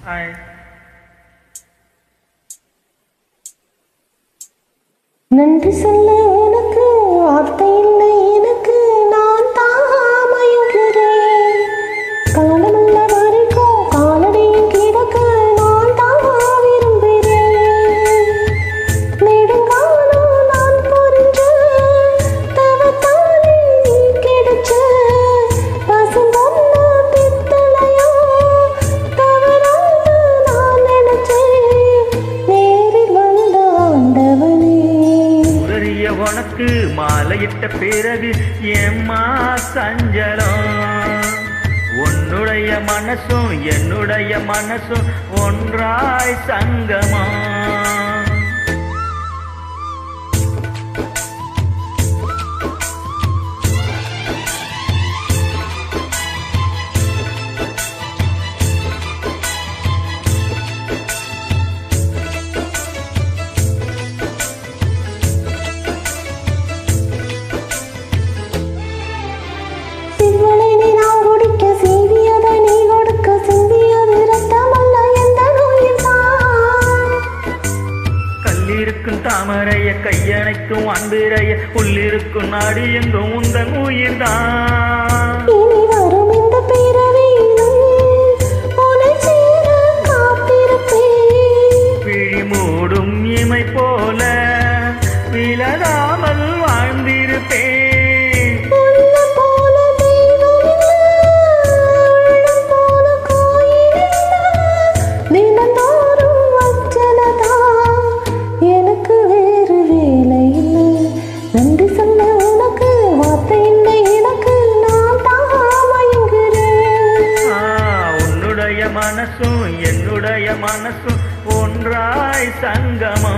Hi. நன்றி சொல்ல உனக்கு வார்த்தை இல்லை எனக்கு, நான் தான் மயங்குகிறேன். காலமுள்ள வரைக்கும் காலடியில் கிடக்க நான் தான் விரும்புகிறேன். நெடுங்காலம் நான் புரிஞ்ச தவத்தாலே நீ கிடைச்ச பசும்பொன்ன பித்தளையோ தவறாக நான் நினைச்சேன். நேரில் வந்த ஆண்டவனே, உனக்கு மாலையிட்ட பிறகு ஏம்மா சஞ்சலம்? உன்னுடைய மனசும் என்னுடைய மனசும் ஒன்றாய் சங்கமா? தாமரைய கையணைக்கும் அன்பிரைய உள்ளிருக்கும் நாடு எங்கும் உந்தன் உயிர்தான். பிழி மூடும் இமை போல விலகாமல் வாழ்ந்திருப்பேன். நன்றி சொல்ல உனக்கு வார்த்தை இல்லை எனக்கு, நான் தான் மயங்குகிறேன். உன்னுடைய மனசும் என்னுடைய மனசும் ஒன்றாய் சங்கமா?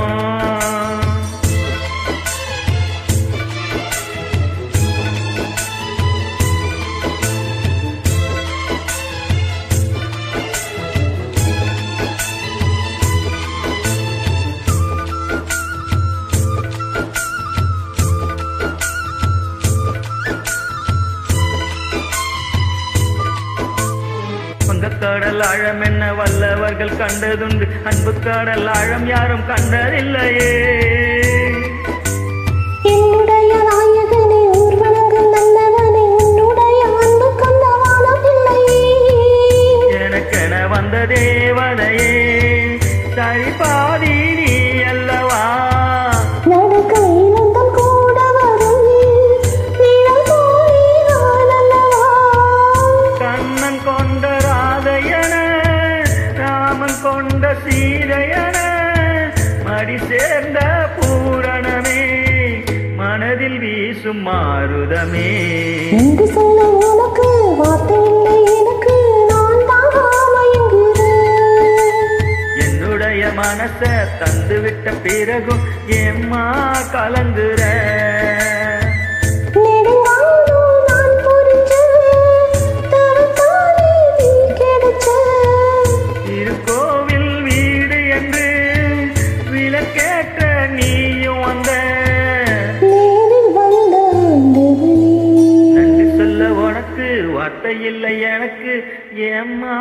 கடல் ஆழம் என்ன வல்லவர்கள் கண்டதுண்டு, அன்பு கடல் ஆழம் யாரும் கண்டதில்லையே. என்னுடைய நாயகனே ஊர்வலங்கள் நல்லவனே, உன்னுடைய அன்பு கண்டவானம் இல்லையே. எனக்கென வந்த தேவதையே சரி பாதி நீ அல்லவா? கொண்ட சீதையன மடி சேர்ந்த பூரணமே, மனதில் வீசும் மாறுதமே. என்று சொல்ல உனக்கு வார்த்தை இல்லை எனக்கு, நான் தான் மயங்குகிறேன். என்னுடைய மனச தந்துவிட்ட பிறகும் ஏம்மா கலங்குற? வார்த்தை இல்லை எனக்கு ஏம்மா